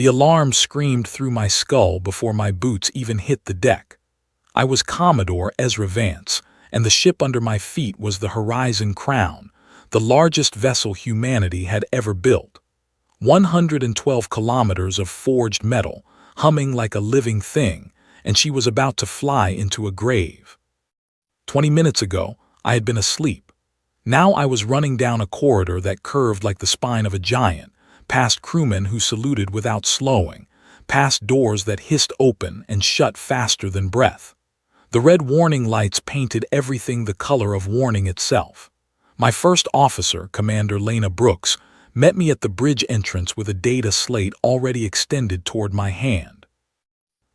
The alarm screamed through my skull before my boots even hit the deck. I was Commodore Ezra Vance, and the ship under my feet was the Horizon Crown, the largest vessel humanity had ever built. 112 kilometers of forged metal, humming like a living thing, and she was about to fly into a grave. 20 minutes ago, I had been asleep. Now I was running down a corridor that curved like the spine of a giant, past crewmen who saluted without slowing, past doors that hissed open and shut faster than breath. The red warning lights painted everything the color of warning itself. My first officer, Commander Lena Brooks, met me at the bridge entrance with a data slate already extended toward my hand.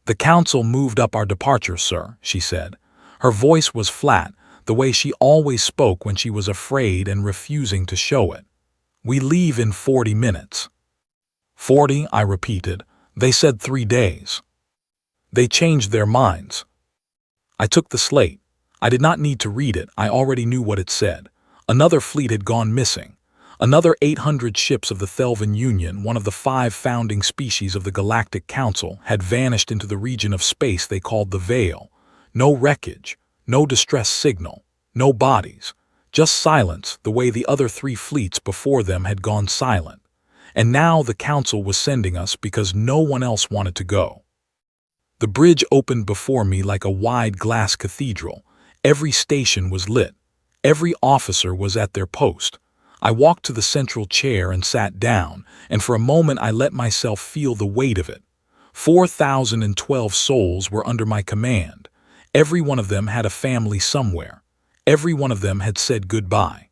"The Council moved up our departure, sir," she said. Her voice was flat, the way she always spoke when she was afraid and refusing to show it. "We leave in 40 minutes. 40, I repeated. "They said 3 days. They changed their minds." I took the slate. I did not need to read it, I already knew what it said. Another fleet had gone missing. Another 800 ships of the Thelvan Union, one of the 5 founding species of the Galactic Council, had vanished into the region of space they called the Veil. No wreckage, no distress signal, no bodies, just silence the way the other 3 fleets before them had gone silent. And now the Council was sending us because no one else wanted to go. The bridge opened before me like a wide glass cathedral. Every station was lit. Every officer was at their post. I walked to the central chair and sat down, and for a moment I let myself feel the weight of it. 4,012 souls were under my command. Every one of them had a family somewhere. Every one of them had said goodbye.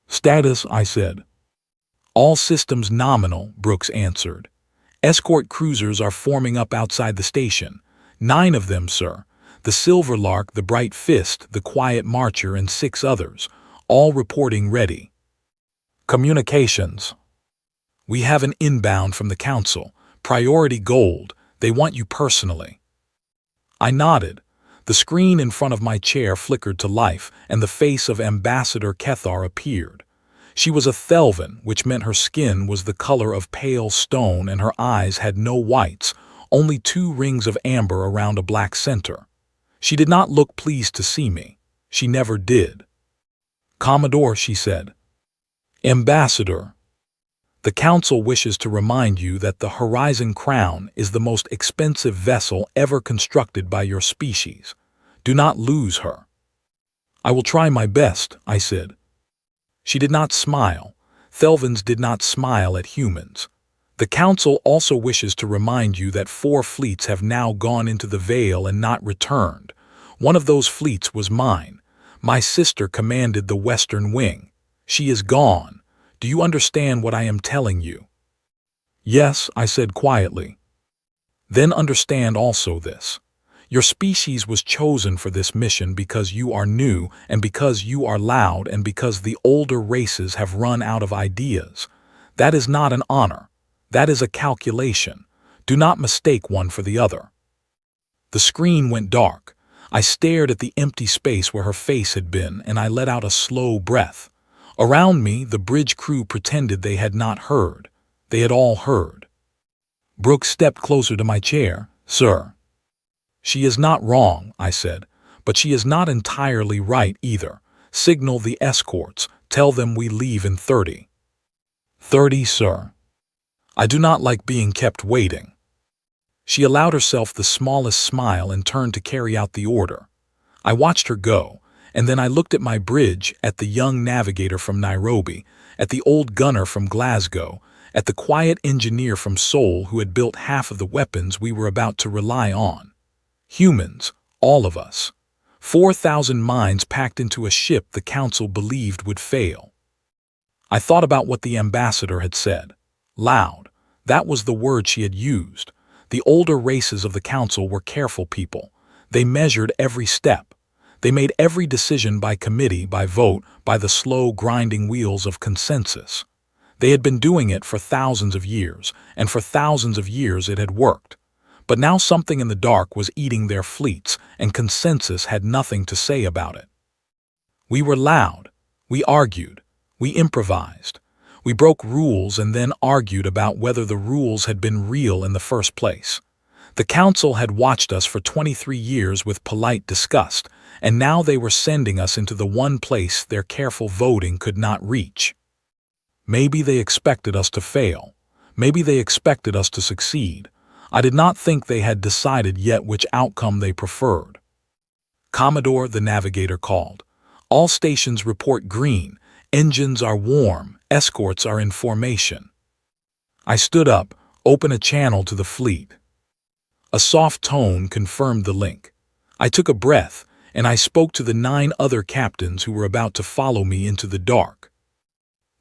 "Status," I said. "All systems nominal," Brooks answered. "Escort cruisers are forming up outside the station. 9 of them, sir. The Silver Lark, the Bright Fist, the Quiet Marcher, and 6 others, all reporting ready." "Communications." "We have an inbound from the Council. Priority gold. They want you personally." I nodded. The screen in front of my chair flickered to life, and the face of Ambassador Kethar appeared. She was a Thelvan, which meant her skin was the color of pale stone and her eyes had no whites, only 2 rings of amber around a black center. She did not look pleased to see me. She never did. "Commodore," she said. "Ambassador, the Council wishes to remind you that the Horizon Crown is the most expensive vessel ever constructed by your species. Do not lose her." "I will try my best," I said. She did not smile. Thelvans did not smile at humans. "The Council also wishes to remind you that 4 fleets have now gone into the Veil and not returned. One of those fleets was mine. My sister commanded the Western Wing. She is gone. Do you understand what I am telling you?" "Yes," I said quietly. "Then understand also this. Your species was chosen for this mission because you are new and because you are loud and because the older races have run out of ideas. That is not an honor. That is a calculation. Do not mistake one for the other." The screen went dark. I stared at the empty space where her face had been, and I let out a slow breath. Around me, the bridge crew pretended they had not heard. They had all heard. Brooks stepped closer to my chair. "Sir." "She is not wrong," I said, "but she is not entirely right either. Signal the escorts. Tell them we leave in 30. 30, sir. I do not like being kept waiting." She allowed herself the smallest smile and turned to carry out the order. I watched her go, and then I looked at my bridge, at the young navigator from Nairobi, at the old gunner from Glasgow, at the quiet engineer from Seoul who had built half of the weapons we were about to rely on. Humans, all of us. 4,000 minds packed into a ship the Council believed would fail. I thought about what the ambassador had said. Loud. That was the word she had used. The older races of the Council were careful people. They measured every step. They made every decision by committee, by vote, by the slow grinding wheels of consensus. They had been doing it for thousands of years, and for thousands of years it had worked. But now something in the dark was eating their fleets, and consensus had nothing to say about it. We were loud. We argued. We improvised. We broke rules and then argued about whether the rules had been real in the first place. The council had watched us for 23 years with polite disgust, and now they were sending us into the one place their careful voting could not reach. Maybe they expected us to fail. Maybe they expected us to succeed. I did not think they had decided yet which outcome they preferred. "Commodore," the navigator called. "All stations report green. Engines are warm. Escorts are in formation." I stood up, opened a channel to the fleet. A soft tone confirmed the link. I took a breath, and I spoke to the 9 other captains who were about to follow me into the dark.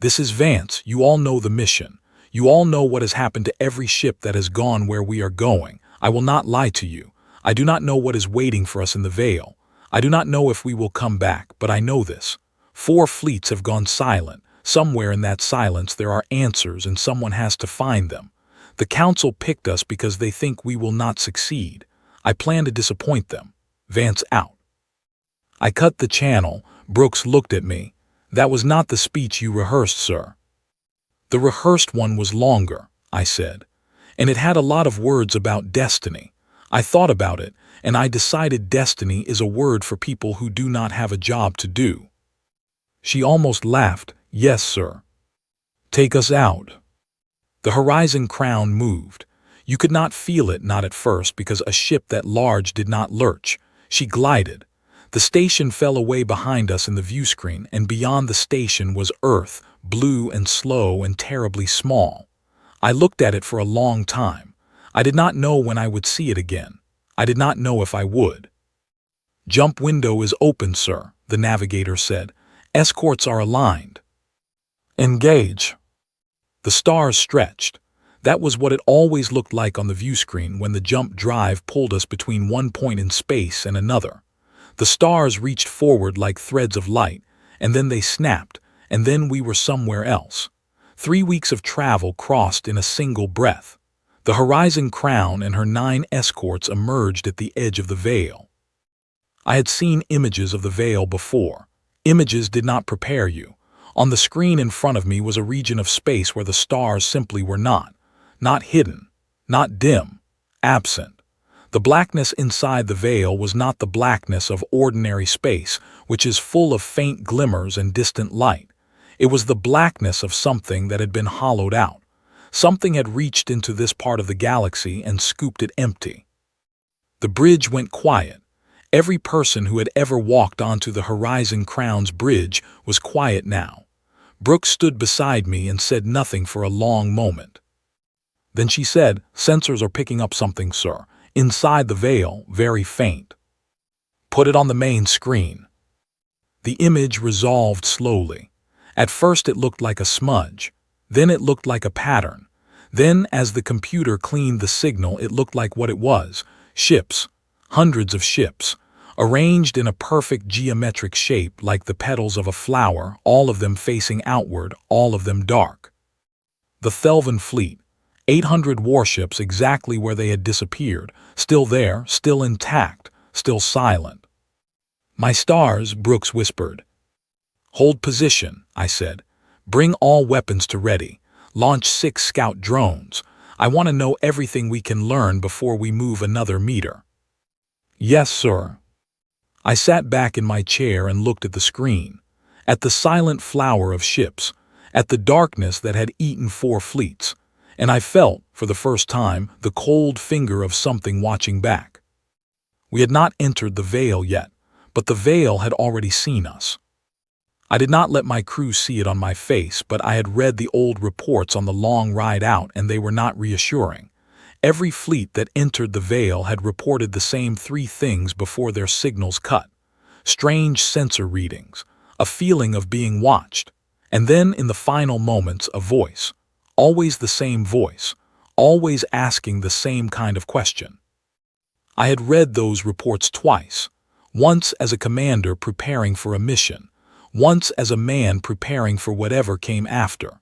"This is Vance. You all know the mission. You all know what has happened to every ship that has gone where we are going. I will not lie to you. I do not know what is waiting for us in the Veil. I do not know if we will come back, but I know this. 4 fleets have gone silent. Somewhere in that silence there are answers, and someone has to find them. The council picked us because they think we will not succeed. I plan to disappoint them. Vance out." I cut the channel. Brooks looked at me. "That was not the speech you rehearsed, sir." "The rehearsed one was longer," I said, "and it had a lot of words about destiny. I thought about it, and I decided destiny is a word for people who do not have a job to do." She almost laughed. "Yes, sir." "Take us out." The Horizon Crown moved. You could not feel it, not at first, because a ship that large did not lurch. She glided. The station fell away behind us in the view screen, and beyond the station was Earth, blue and slow and terribly small. I looked at it for a long time. I did not know when I would see it again. I did not know if I would. "Jump window is open, sir," the navigator said. "Escorts are aligned." "Engage." The stars stretched. That was what it always looked like on the view screen when the jump drive pulled us between one point in space and another. The stars reached forward like threads of light, and then they snapped, and then we were somewhere else. 3 weeks of travel crossed in a single breath. The Horizon Crown and her 9 escorts emerged at the edge of the Veil. I had seen images of the Veil before. Images did not prepare you. On the screen in front of me was a region of space where the stars simply were not. Not hidden, not dim, absent. The blackness inside the Veil was not the blackness of ordinary space, which is full of faint glimmers and distant light. It was the blackness of something that had been hollowed out. Something had reached into this part of the galaxy and scooped it empty. The bridge went quiet. Every person who had ever walked onto the Horizon Crown's bridge was quiet now. Brooke stood beside me and said nothing for a long moment. Then she said, "Sensors are picking up something, sir. Inside the Veil, very faint." "Put it on the main screen." The image resolved slowly. At first it looked like a smudge. Then it looked like a pattern. Then, as the computer cleaned the signal, it looked like what it was. Ships. Hundreds of ships. Arranged in a perfect geometric shape like the petals of a flower, all of them facing outward, all of them dark. The Thelvan fleet. 800 warships exactly where they had disappeared, still there, still intact, still silent. "My stars," Brooks whispered. "Hold position," I said. "Bring all weapons to ready. Launch 6 scout drones. I want to know everything we can learn before we move another meter." "Yes, sir." I sat back in my chair and looked at the screen, at the silent flower of ships, at the darkness that had eaten 4 fleets. And I felt, for the first time, the cold finger of something watching back. We had not entered the Veil yet, but the Veil had already seen us. I did not let my crew see it on my face, but I had read the old reports on the long ride out, and they were not reassuring. Every fleet that entered the Veil had reported the same 3 things before their signals cut. Strange sensor readings, a feeling of being watched, and then in the final moments a voice. Always the same voice, always asking the same kind of question. I had read those reports twice, once as a commander preparing for a mission, once as a man preparing for whatever came after.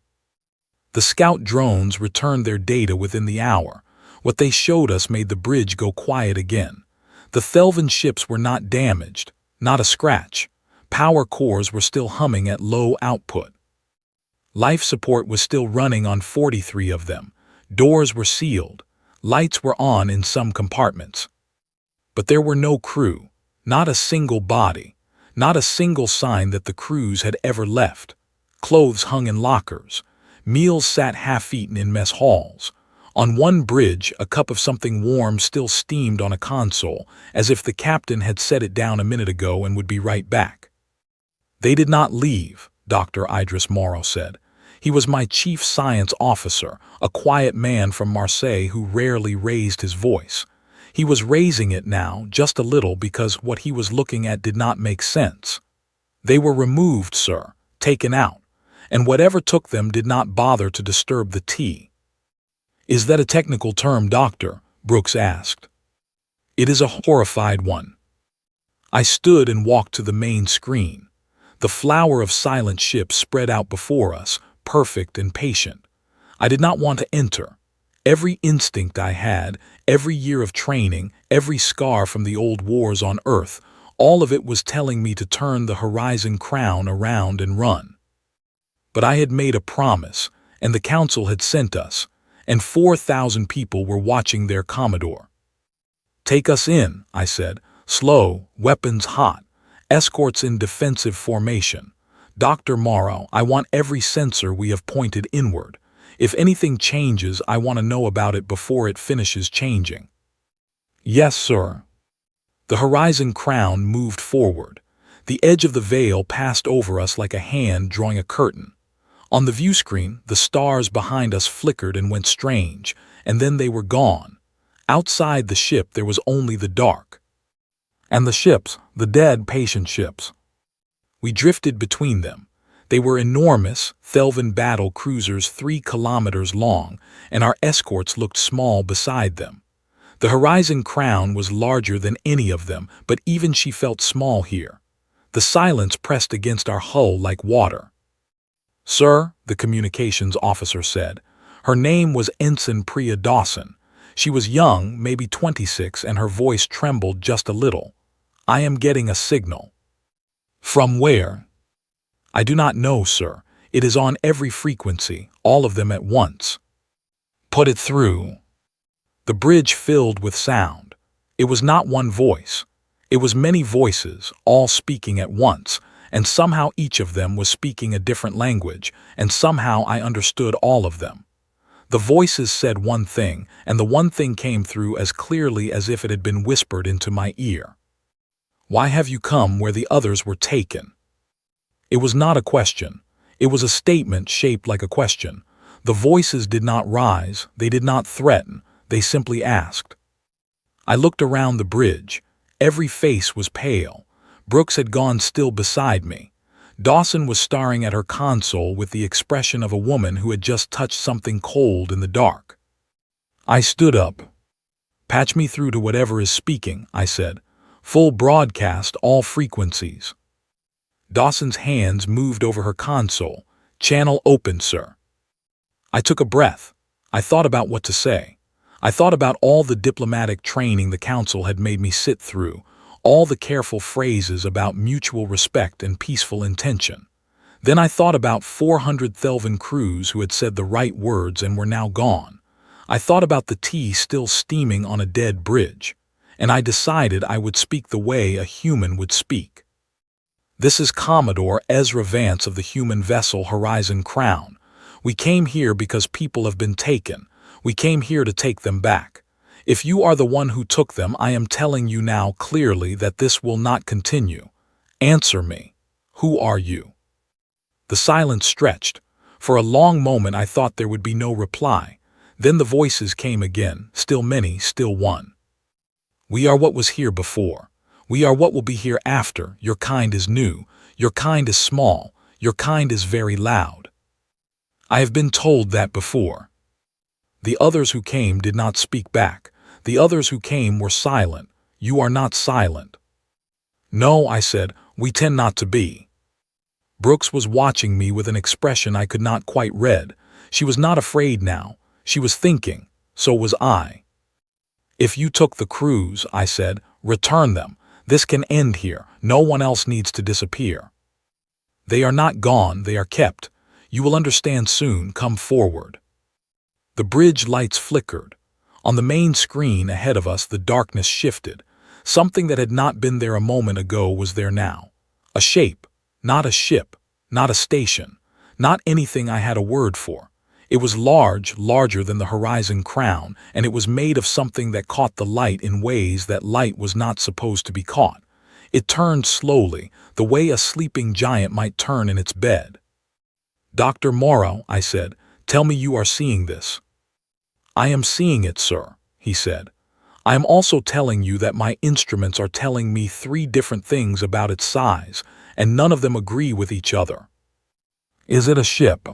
The scout drones returned their data within the hour. What they showed us made the bridge go quiet again. The Thelvan ships were not damaged, not a scratch. Power cores were still humming at low output. Life support was still running on 43 of them. Doors were sealed. Lights were on in some compartments. But there were no crew, not a single body, not a single sign that the crews had ever left. Clothes hung in lockers. Meals sat half-eaten in mess halls. On one bridge, a cup of something warm still steamed on a console, as if the captain had set it down a minute ago and would be right back. They did not leave, Dr. Idris Morrow said. He was my chief science officer, a quiet man from Marseille who rarely raised his voice. He was raising it now, just a little, because what he was looking at did not make sense. They were removed, sir, taken out, and whatever took them did not bother to disturb the tea. Is that a technical term, Doctor? Brooks asked. It is a horrified one. I stood and walked to the main screen. The flower of silent ships spread out before us, perfect and patient. I did not want to enter. Every instinct I had, every year of training, every scar from the old wars on Earth, all of it was telling me to turn the Horizon Crown around and run. But I had made a promise, and the Council had sent us, and 4,000 people were watching their Commodore. Take us in, I said, slow, weapons hot, escorts in defensive formation. Dr. Morrow, I want every sensor we have pointed inward. If anything changes, I want to know about it before it finishes changing. Yes, sir. The Horizon Crown moved forward. The edge of the veil passed over us like a hand drawing a curtain. On the view screen, the stars behind us flickered and went strange, and then they were gone. Outside the ship there was only the dark. And the ships, the dead patient ships. We drifted between them. They were enormous, Thelvan battle cruisers 3 kilometers long, and our escorts looked small beside them. The Horizon Crown was larger than any of them, but even she felt small here. The silence pressed against our hull like water. Sir, the communications officer said. Her name was Ensign Priya Dawson. She was young, maybe 26, and her voice trembled just a little. I am getting a signal. From where? I do not know, sir. It is on every frequency, all of them at once. Put it through. The bridge filled with sound. It was not one voice. It was many voices, all speaking at once, and somehow each of them was speaking a different language, and somehow I understood all of them. The voices said one thing, and the one thing came through as clearly as if it had been whispered into my ear. Why have you come where the others were taken? It was not a question. It was a statement shaped like a question. The voices did not rise, they did not threaten, they simply asked. I looked around the bridge. Every face was pale. Brooks had gone still beside me. Dawson was staring at her console with the expression of a woman who had just touched something cold in the dark. I stood up. Patch me through to whatever is speaking, I said. Full broadcast, all frequencies. Dawson's hands moved over her console. Channel open, sir. I took a breath. I thought about what to say. I thought about all the diplomatic training the Council had made me sit through, all the careful phrases about mutual respect and peaceful intention. Then I thought about 400 Thelvan crews who had said the right words and were now gone. I thought about the tea still steaming on a dead bridge, and I decided I would speak the way a human would speak. This is Commodore Ezra Vance of the human vessel Horizon Crown. We came here because people have been taken. We came here to take them back. If you are the one who took them, I am telling you now clearly that this will not continue. Answer me. Who are you? The silence stretched. For a long moment I thought there would be no reply. Then the voices came again, still many, still one. We are what was here before. We are what will be here after. Your kind is new. Your kind is small. Your kind is very loud. I have been told that before. The others who came did not speak back. The others who came were silent. You are not silent. No, I said, we tend not to be. Brooks was watching me with an expression I could not quite read. She was not afraid now. She was thinking. So was I. If you took the crews, I said, return them. This can end here. No one else needs to disappear. They are not gone, they are kept. You will understand soon. Come forward." The bridge lights flickered. On the main screen ahead of us, the darkness shifted. Something that had not been there a moment ago was there now. A shape, not a ship, not a station, not anything I had a word for. It was large, larger than the horizon crown, and it was made of something that caught the light in ways that light was not supposed to be caught. It turned slowly, the way a sleeping giant might turn in its bed. "Dr. Morrow," I said, "tell me you are seeing this." "I am seeing it, sir," he said. "I am also telling you that my instruments are telling me 3 different things about its size, and none of them agree with each other." "Is it a ship?"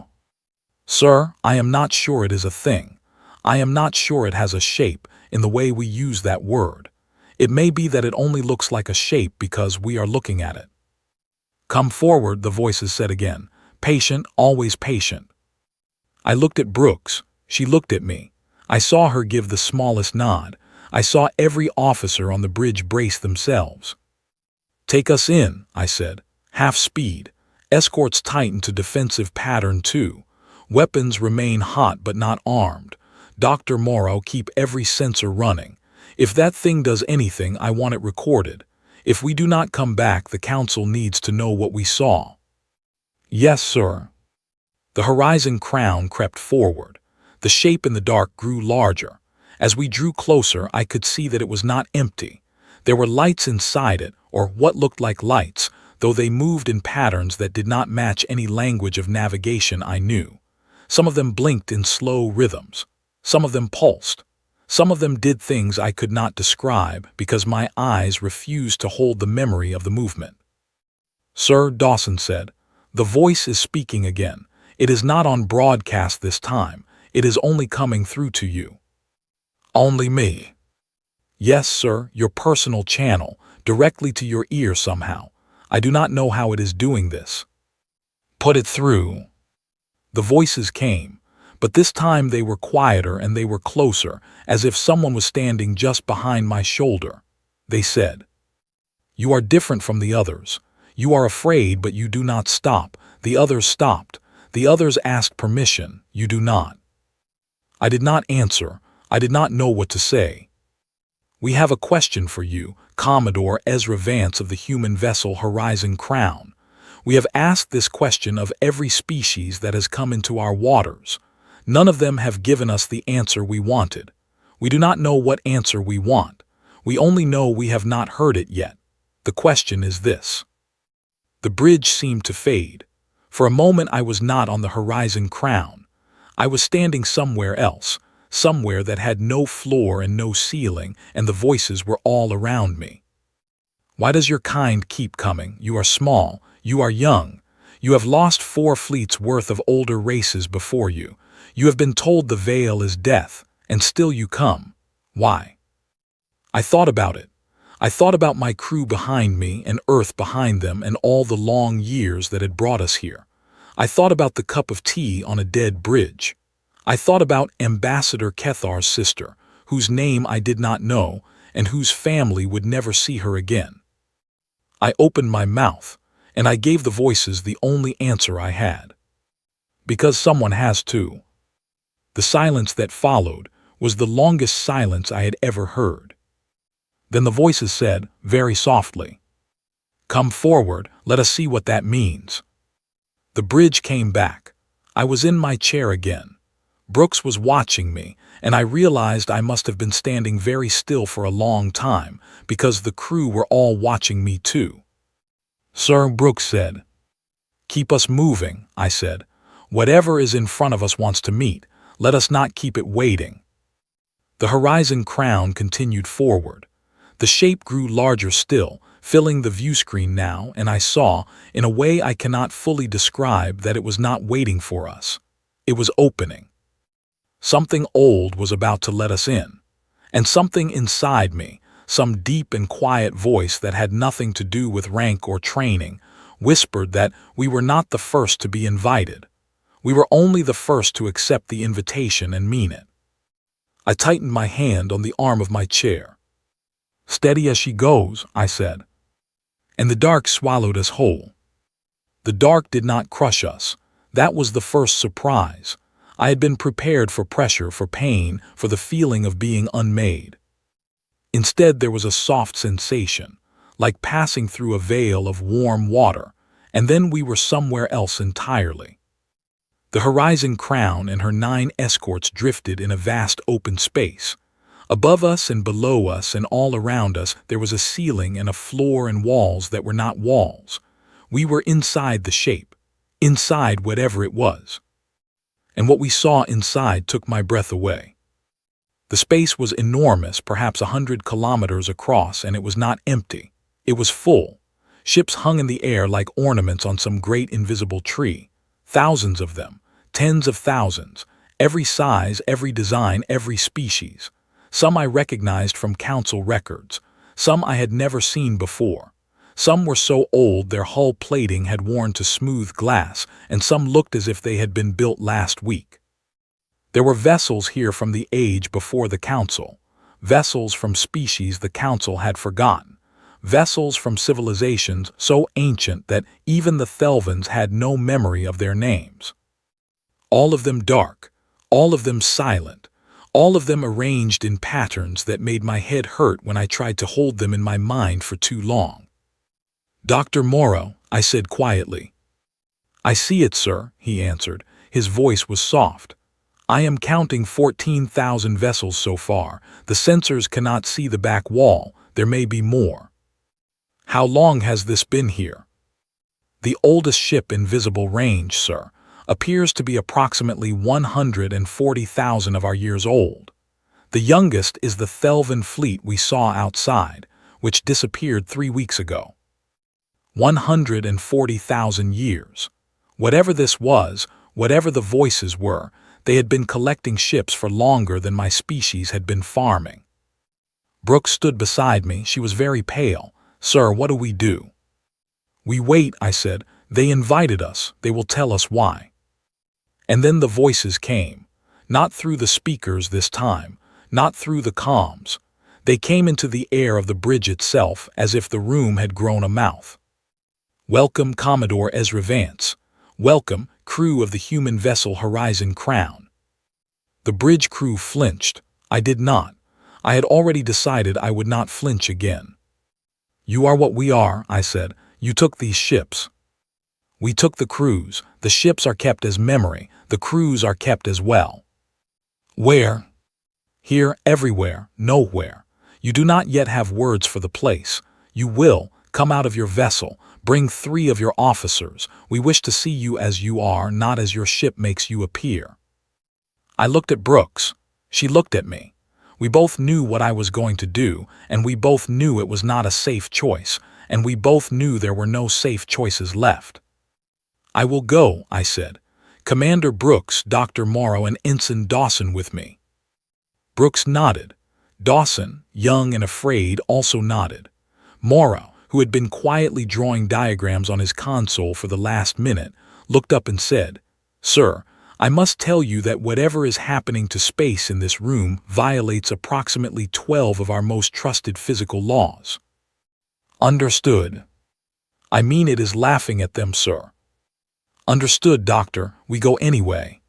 "Sir, I am not sure it is a thing. I am not sure it has a shape, in the way we use that word. It may be that it only looks like a shape because we are looking at it." "Come forward," the voices said again. "Patient, always patient." I looked at Brooks. She looked at me. I saw her give the smallest nod. I saw every officer on the bridge brace themselves. "Take us in," I said. "Half speed. Escorts tighten to defensive pattern 2. Weapons remain hot but not armed. Dr. Morrow, keep every sensor running. If that thing does anything, I want it recorded. If we do not come back, the council needs to know what we saw." "Yes, sir." The horizon crown crept forward. The shape in the dark grew larger. As we drew closer, I could see that it was not empty. There were lights inside it, or what looked like lights, though they moved in patterns that did not match any language of navigation I knew. Some of them blinked in slow rhythms. Some of them pulsed. Some of them did things I could not describe because my eyes refused to hold the memory of the movement. "Sir," Dawson said, "the voice is speaking again. It is not on broadcast this time. It is only coming through to you." "Only me?" "Yes, sir, your personal channel, directly to your ear somehow. I do not know how it is doing this." "Put it through." The voices came, but this time they were quieter and they were closer, as if someone was standing just behind my shoulder. They said, "You are different from the others. You are afraid, but you do not stop. The others stopped. The others asked permission. You do not." I did not answer. I did not know what to say. "We have a question for you, Commodore Ezra Vance of the human vessel Horizon Crown. We have asked this question of every species that has come into our waters. None of them have given us the answer we wanted. We do not know what answer we want. We only know we have not heard it yet. The question is this." The bridge seemed to fade. For a moment I was not on the Horizon Crown. I was standing somewhere else, somewhere that had no floor and no ceiling, and the voices were all around me. "Why does your kind keep coming? You are small. You are young. You have lost 4 fleets worth of older races before you. You have been told the veil is death, and still you come. Why?" I thought about it. I thought about my crew behind me and Earth behind them and all the long years that had brought us here. I thought about the cup of tea on a dead bridge. I thought about Ambassador Kethar's sister, whose name I did not know and whose family would never see her again. I opened my mouth, and I gave the voices the only answer I had. "Because someone has to." The silence that followed was the longest silence I had ever heard. Then the voices said, very softly, "Come forward, let us see what that means." The bridge came back. I was in my chair again. Brooks was watching me, and I realized I must have been standing very still for a long time, because the crew were all watching me too. "Sir," Brooks said. "Keep us moving," I said. "Whatever is in front of us wants to meet. Let us not keep it waiting." The Horizon Crown continued forward. The shape grew larger still, filling the view screen now, and I saw, in a way I cannot fully describe, that it was not waiting for us. It was opening. Something old was about to let us in. And something inside me, some deep and quiet voice that had nothing to do with rank or training, whispered that we were not the first to be invited. We were only the first to accept the invitation and mean it. I tightened my hand on the arm of my chair. "Steady as she goes," I said. And the dark swallowed us whole. The dark did not crush us. That was the first surprise. I had been prepared for pressure, for pain, for the feeling of being unmade. Instead, there was a soft sensation, like passing through a veil of warm water, and then we were somewhere else entirely. The Horizon Crown and her 9 escorts drifted in a vast open space. Above us and below us and all around us there was a ceiling and a floor and walls that were not walls. We were inside the shape, inside whatever it was. And what we saw inside took my breath away. The space was enormous, perhaps 100 kilometers across, and it was not empty. It was full. Ships hung in the air like ornaments on some great invisible tree. Thousands of them, tens of thousands, every size, every design, every species. Some I recognized from council records. Some I had never seen before. Some were so old their hull plating had worn to smooth glass, and some looked as if they had been built last week. There were vessels here from the age before the council, vessels from species the council had forgotten, vessels from civilizations so ancient that even the Thelvans had no memory of their names. All of them dark, all of them silent, all of them arranged in patterns that made my head hurt when I tried to hold them in my mind for too long. "Dr. Morrow," I said quietly. "I see it, sir," he answered. His voice was soft. "I am counting 14,000 vessels so far. The sensors cannot see the back wall. There may be more." "How long has this been here?" "The oldest ship in visible range, sir, appears to be approximately 140,000 of our years old. The youngest is the Thelvan fleet we saw outside, which disappeared 3 weeks ago. 140,000 years. Whatever this was, whatever the voices were, they had been collecting ships for longer than my species had been farming." Brooks stood beside me. She was very pale. "Sir, what do we do?" "We wait," I said. "They invited us. They will tell us why." And then the voices came. Not through the speakers this time, not through the comms. They came into the air of the bridge itself as if the room had grown a mouth. "Welcome, Commodore Ezra Vance. Welcome, crew of the human vessel Horizon Crown." The bridge crew flinched. I did not. I had already decided I would not flinch again. "You are what we are," I said. "You took these ships." "We took the crews. The ships are kept as memory. The crews are kept as well." "Where?" "Here, everywhere, nowhere. You do not yet have words for the place. You will. Come out of your vessel. Bring 3 of your officers. We wish to see you as you are, not as your ship makes you appear." I looked at Brooks. She looked at me. We both knew what I was going to do, and we both knew it was not a safe choice, and we both knew there were no safe choices left. "I will go," I said. "Commander Brooks, Dr. Morrow, and Ensign Dawson with me." Brooks nodded. Dawson, young and afraid, also nodded. Morrow, who had been quietly drawing diagrams on his console for the last minute, looked up and said, "Sir, I must tell you that whatever is happening to space in this room violates approximately 12 of our most trusted physical laws." "Understood." "I mean it is laughing at them, sir." "Understood, Doctor. We go anyway."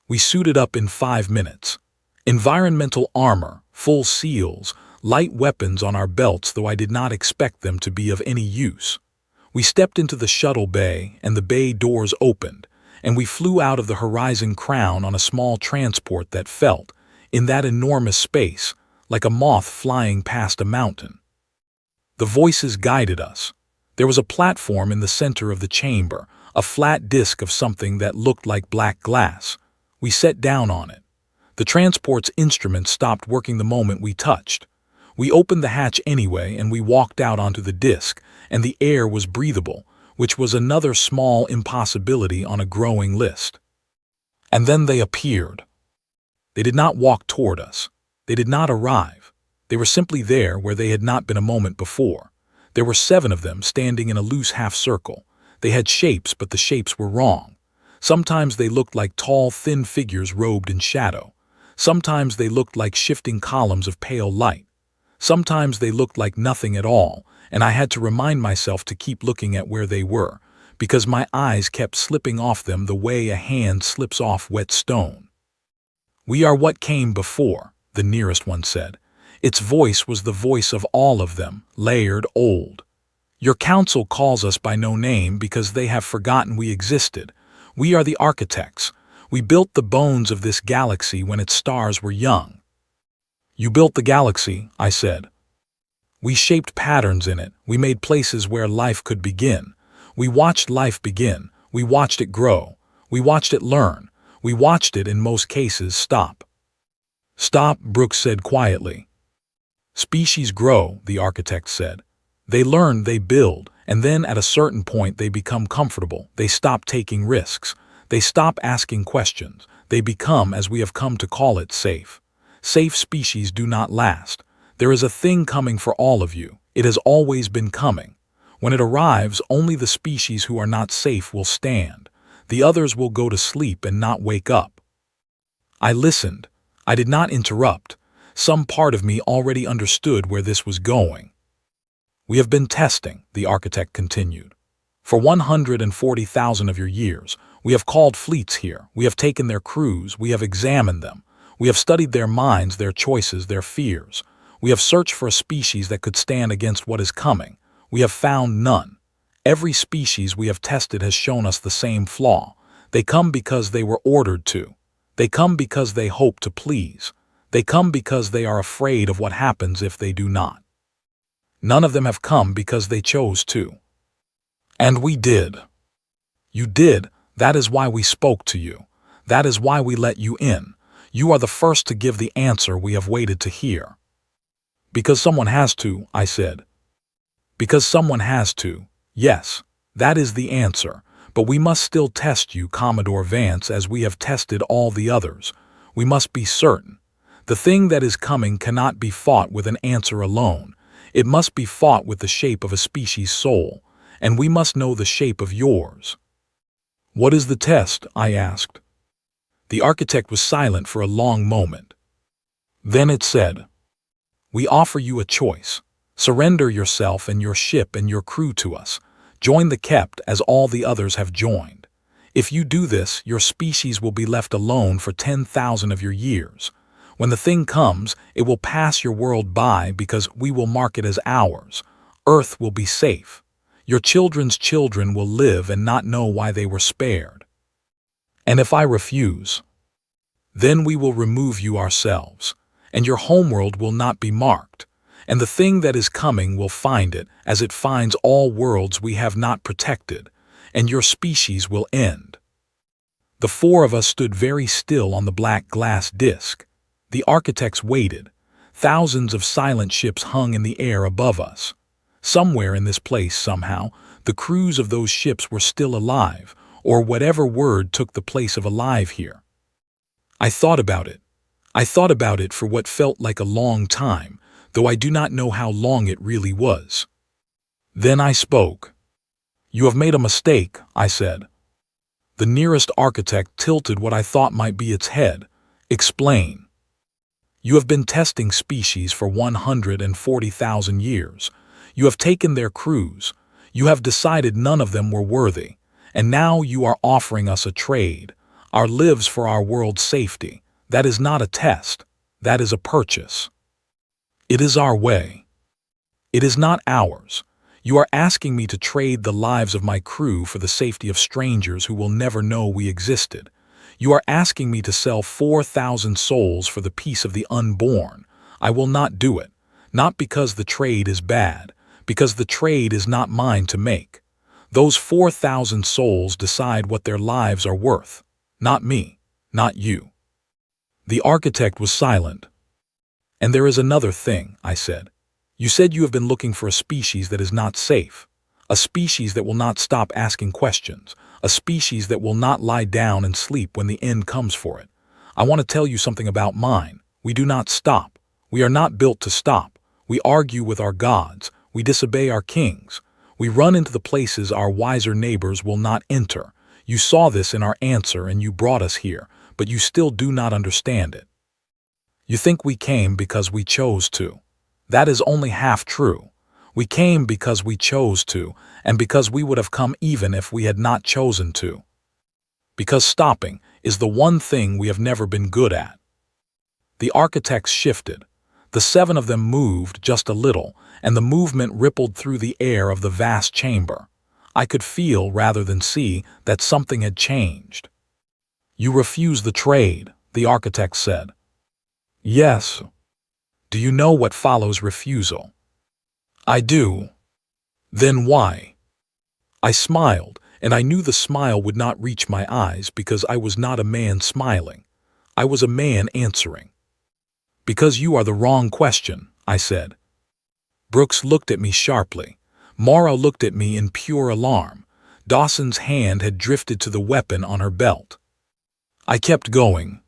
We suited up in 5 minutes. Environmental armor, full seals, light weapons on our belts, though I did not expect them to be of any use. We stepped into the shuttle bay, and the bay doors opened, and we flew out of the Horizon Crown on a small transport that felt, in that enormous space, like a moth flying past a mountain. The voices guided us. There was a platform in the center of the chamber, a flat disk of something that looked like black glass. We sat down on it. The transport's instruments stopped working the moment we touched. We opened the hatch anyway, and we walked out onto the disk, and the air was breathable, which was another small impossibility on a growing list. And then they appeared. They did not walk toward us. They did not arrive. They were simply there where they had not been a moment before. There were 7 of them standing in a loose half-circle. They had shapes, but the shapes were wrong. Sometimes they looked like tall, thin figures robed in shadow. Sometimes they looked like shifting columns of pale light. Sometimes they looked like nothing at all, and I had to remind myself to keep looking at where they were, because my eyes kept slipping off them the way a hand slips off wet stone. "We are what came before," the nearest one said. Its voice was the voice of all of them, layered, old. "Your council calls us by no name because they have forgotten we existed. We are the architects. We built the bones of this galaxy when its stars were young." "You built the galaxy," I said. "We shaped patterns in it. We made places where life could begin. We watched life begin. We watched it grow. We watched it learn. We watched it, in most cases, stop." "Stop," Brooks said quietly. "Species grow," the architect said. "They learn, they build, and then at a certain point they become comfortable. They stop taking risks. They stop asking questions. They become, as we have come to call it, safe. Safe species do not last. There is a thing coming for all of you. It has always been coming. When it arrives, only the species who are not safe will stand. The others will go to sleep and not wake up." I listened. I did not interrupt. Some part of me already understood where this was going. "We have been testing," the architect continued. "For 140,000 of your years, we have called fleets here. We have taken their crews. We have examined them. We have studied their minds, their choices, their fears. We have searched for a species that could stand against what is coming. We have found none. Every species we have tested has shown us the same flaw. They come because they were ordered to. They come because they hope to please. They come because they are afraid of what happens if they do not. None of them have come because they chose to. And we did. You did. That is why we spoke to you. That is why we let you in. You are the first to give the answer we have waited to hear." "Because someone has to," I said. "Because someone has to. Yes, that is the answer. But we must still test you, Commodore Vance, as we have tested all the others. We must be certain. The thing that is coming cannot be fought with an answer alone. It must be fought with the shape of a species' soul, and we must know the shape of yours." "What is the test?" I asked. The architect was silent for a long moment. Then it said, "We offer you a choice. Surrender yourself and your ship and your crew to us. Join the Kept as all the others have joined. If you do this, your species will be left alone for 10,000 of your years. When the thing comes, it will pass your world by because we will mark it as ours. Earth will be safe. Your children's children will live and not know why they were spared. And if I refuse, then we will remove you ourselves, and your homeworld will not be marked. And the thing that is coming will find it, as it finds all worlds we have not protected, and your species will end." The four of us stood very still on the black glass disk. The architects waited. Thousands of silent ships hung in the air above us. Somewhere in this place, somehow, the crews of those ships were still alive, or whatever word took the place of alive here. I thought about it. I thought about it for what felt like a long time, though I do not know how long it really was. Then I spoke. "You have made a mistake," I said. The nearest architect tilted what I thought might be its head. "Explain." "You have been testing species for 140,000 years. You have taken their crews. You have decided none of them were worthy. And now you are offering us a trade. Our lives for our world's safety. That is not a test. That is a purchase. It is our way. It is not ours. You are asking me to trade the lives of my crew for the safety of strangers who will never know we existed. You are asking me to sell 4,000 souls for the peace of the unborn. I will not do it. Not because the trade is bad, because the trade is not mine to make. Those 4,000 souls decide what their lives are worth. Not me, not you." The architect was silent. "And there is another thing," I said. "You said you have been looking for a species that is not safe, a species that will not stop asking questions, a species that will not lie down and sleep when the end comes for it. I want to tell you something about mine. We do not stop. We are not built to stop. We argue with our gods. We disobey our kings. We run into the places our wiser neighbors will not enter. You saw this in our answer and you brought us here, but you still do not understand it. You think we came because we chose to. That is only half true. We came because we chose to, and because we would have come even if we had not chosen to. Because stopping is the one thing we have never been good at. The architects shifted. The 7 of them moved just a little, and the movement rippled through the air of the vast chamber. I could feel, rather than see, that something had changed. "You refuse the trade," the architect said. "Yes." "Do you know what follows refusal?" "I do." "Then why?" I smiled, and I knew the smile would not reach my eyes because I was not a man smiling. I was a man answering. "Because you are the wrong question," I said. Brooks looked at me sharply. Mara looked at me in pure alarm. Dawson's hand had drifted to the weapon on her belt. I kept going.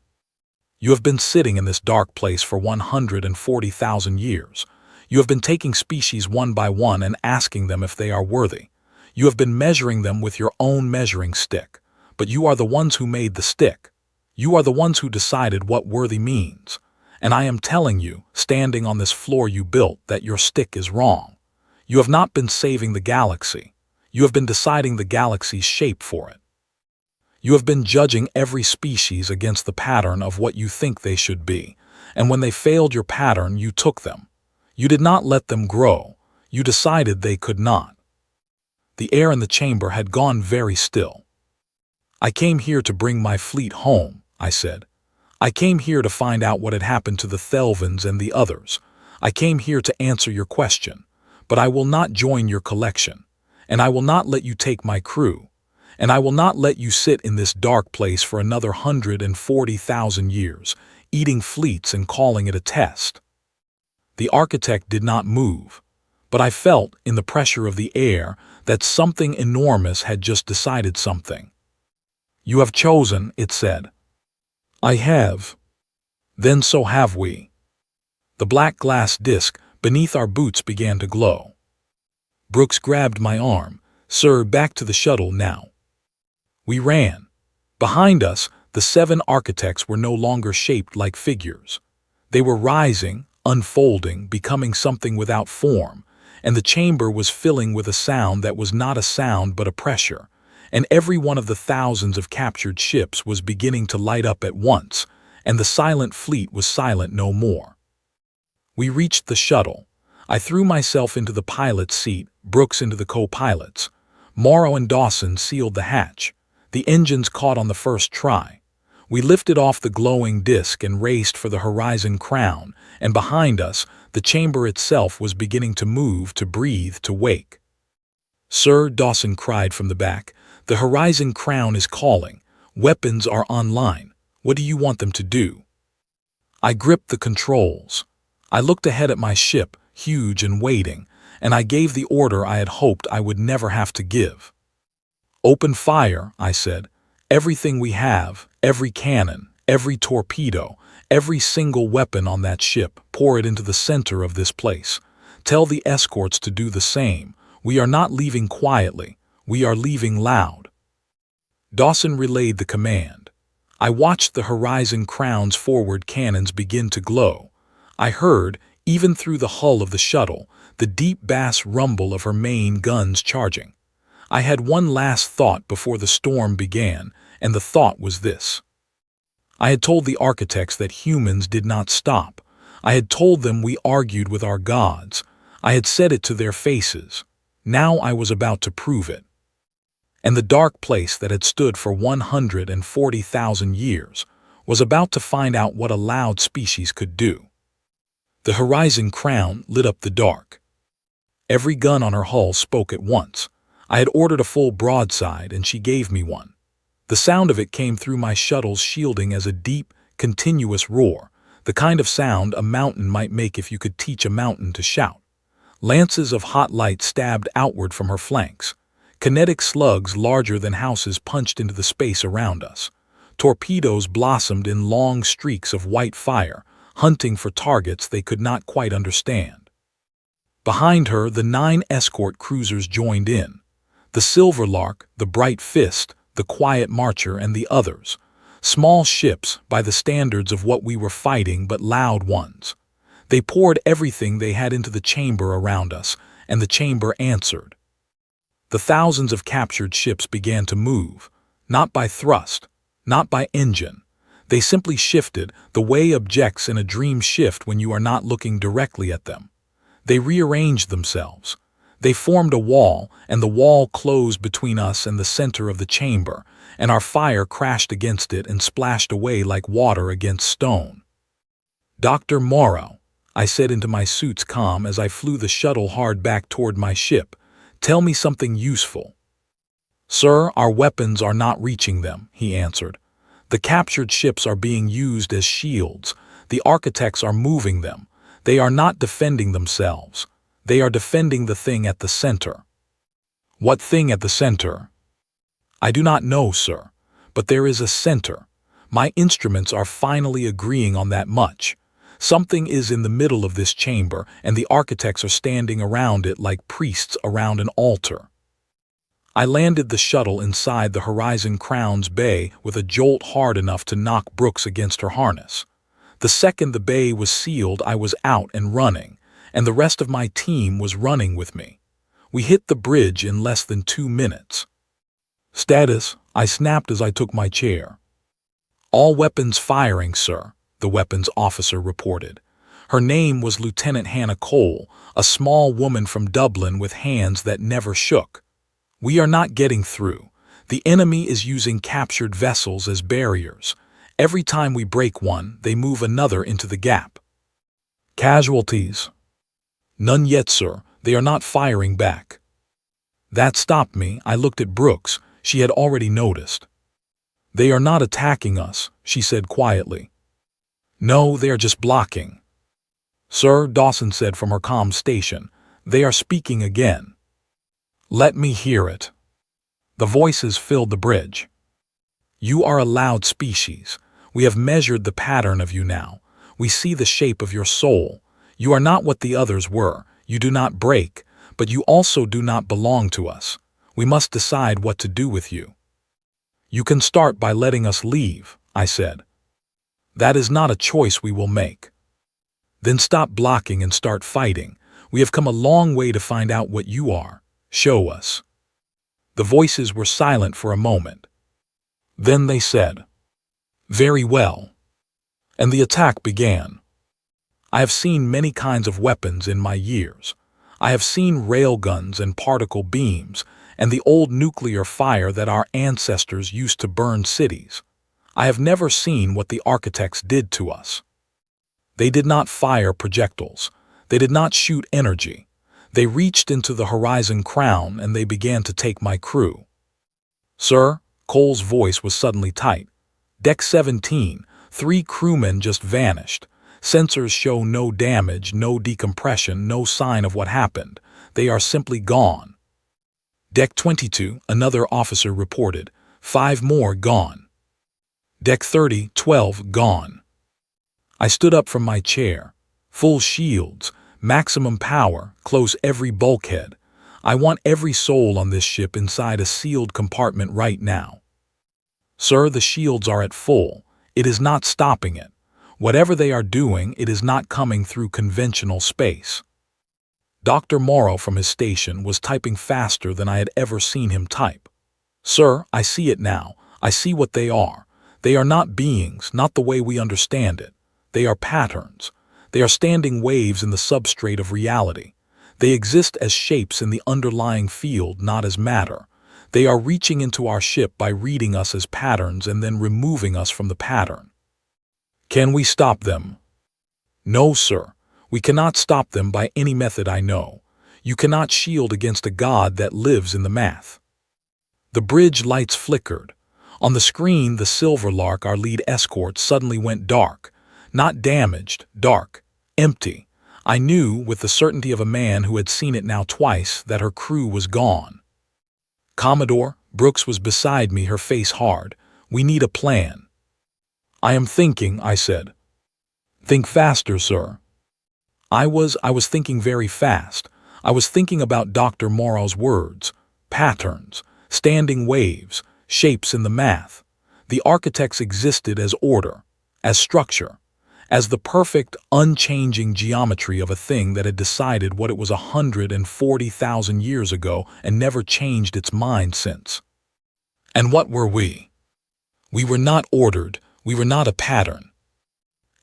"You have been sitting in this dark place for 140,000 years. You have been taking species one by one and asking them if they are worthy. You have been measuring them with your own measuring stick. But you are the ones who made the stick. You are the ones who decided what worthy means. And I am telling you, standing on this floor you built, that your stick is wrong. You have not been saving the galaxy. You have been deciding the galaxy's shape for it. You have been judging every species against the pattern of what you think they should be, and when they failed your pattern, you took them. You did not let them grow. You decided they could not." The air in the chamber had gone very still. "I came here to bring my fleet home," I said. "I came here to find out what had happened to the Thelvans and the others. I came here to answer your question. But I will not join your collection, and I will not let you take my crew, and I will not let you sit in this dark place for another 140,000 years, eating fleets and calling it a test." The architect did not move, but I felt, in the pressure of the air, that something enormous had just decided something. "You have chosen," it said. "I have." "Then so have we." The black glass disc beneath our boots began to glow. Brooks grabbed my arm. "Sir, back to the shuttle now." We ran. Behind us, the 7 architects were no longer shaped like figures. They were rising, unfolding, becoming something without form, and the chamber was filling with a sound that was not a sound but a pressure, and every one of the thousands of captured ships was beginning to light up at once, and the silent fleet was silent no more. We reached the shuttle. I threw myself into the pilot's seat, Brooks into the co-pilot's. Morrow and Dawson sealed the hatch. The engines caught on the first try. We lifted off the glowing disc and raced for the horizon crown, and behind us, the chamber itself was beginning to move, to breathe, to wake. "Sir," Dawson cried from the back, "the horizon crown is calling. Weapons are online. What do you want them to do?" I gripped the controls. I looked ahead at my ship, huge and waiting, and I gave the order I had hoped I would never have to give. "Open fire," I said. "Everything we have, every cannon, every torpedo, every single weapon on that ship, pour it into the center of this place. Tell the escorts to do the same. We are not leaving quietly. We are leaving loud." Dawson relayed the command. I watched the horizon crown's forward cannons begin to glow. I heard, even through the hull of the shuttle, the deep bass rumble of her main guns charging. I had one last thought before the storm began, and the thought was this. I had told the architects that humans did not stop. I had told them we argued with our gods. I had said it to their faces. Now I was about to prove it. And the dark place that had stood for 140,000 years was about to find out what a loud species could do. The horizon crown lit up the dark. Every gun on her hull spoke at once. I had ordered a full broadside, and she gave me one. The sound of it came through my shuttle's shielding as a deep, continuous roar, the kind of sound a mountain might make if you could teach a mountain to shout. Lances of hot light stabbed outward from her flanks. Kinetic slugs larger than houses punched into the space around us. Torpedoes blossomed in long streaks of white fire, hunting for targets they could not quite understand. Behind her, the 9 escort cruisers joined in. The Silverlark, the Bright Fist, the Quiet Marcher, and the others. Small ships, by the standards of what we were fighting, but loud ones. They poured everything they had into the chamber around us, and the chamber answered. The thousands of captured ships began to move, not by thrust, not by engine. They simply shifted, the way objects in a dream shift when you are not looking directly at them. They rearranged themselves. They formed a wall, and the wall closed between us and the center of the chamber, and our fire crashed against it and splashed away like water against stone. "Dr. Morrow," I said into my suit's comm as I flew the shuttle hard back toward my ship, "tell me something useful." "Sir, our weapons are not reaching them," he answered. "The captured ships are being used as shields. The architects are moving them. They are not defending themselves. They are defending the thing at the center." "What thing at the center?" "I do not know, sir, but there is a center. My instruments are finally agreeing on that much. Something is in the middle of this chamber, and the architects are standing around it like priests around an altar." I landed the shuttle inside the Horizon Crown's bay with a jolt hard enough to knock Brooks against her harness. The second the bay was sealed, I was out and running, and the rest of my team was running with me. We hit the bridge in less than 2 minutes. "Status," I snapped as I took my chair. "All weapons firing, sir," the weapons officer reported. Her name was Lieutenant Hannah Cole, a small woman from Dublin with hands that never shook. "We are not getting through. The enemy is using captured vessels as barriers. Every time we break one, they move another into the gap." "Casualties?" "None yet, sir. They are not firing back." That stopped me. I looked at Brooks. She had already noticed. "They are not attacking us," she said quietly. "No, they are just blocking." "Sir," Dawson said from her comm station, "they are speaking again." "Let me hear it." The voices filled the bridge. "You are a loud species. We have measured the pattern of you now. We see the shape of your soul. You are not what the others were. You do not break, but you also do not belong to us. We must decide what to do with you." "You can start by letting us leave," I said. "That is not a choice we will make." "Then stop blocking and start fighting. We have come a long way to find out what you are. Show us." The voices were silent for a moment. Then they said, "Very well." And the attack began. I have seen many kinds of weapons in my years. I have seen railguns and particle beams, and the old nuclear fire that our ancestors used to burn cities. I have never seen what the architects did to us. They did not fire projectiles. They did not shoot energy. They reached into the Horizon Crown and they began to take my crew. "Sir," Cole's voice was suddenly tight. "Deck 17, 3 crewmen just vanished. Sensors show no damage, no decompression, no sign of what happened. They are simply gone." "Deck 22, another officer reported. 5 more gone." "Deck 30, 12 gone." I stood up from my chair. "Full shields, maximum power, close every bulkhead. I want every soul on this ship inside a sealed compartment right now." "Sir, the shields are at full. It is not stopping it. Whatever they are doing, it is not coming through conventional space." Dr. Morrow from his station was typing faster than I had ever seen him type. "Sir, I see it now. I see what they are. They are not beings, not the way we understand it. They are patterns. They are standing waves in the substrate of reality. They exist as shapes in the underlying field, not as matter. They are reaching into our ship by reading us as patterns and then removing us from the pattern." "Can we stop them?" "No, sir. We cannot stop them by any method I know. You cannot shield against a god that lives in the math." The bridge lights flickered. On the screen, the Silver Lark, our lead escort, suddenly went dark. Not damaged, dark, empty. I knew, with the certainty of a man who had seen it now twice, that her crew was gone. "Commodore," Brooks was beside me, her face hard. "We need a plan." "I am thinking," I said. "Think faster, sir." I was thinking very fast. I was thinking about Dr. Morrow's words. Patterns, standing waves, shapes in the math. The architects existed as order, as structure. as the perfect, unchanging geometry of a thing that had decided what it was 140,000 years ago and never changed its mind since. And what were we? We were not ordered, we were not a pattern.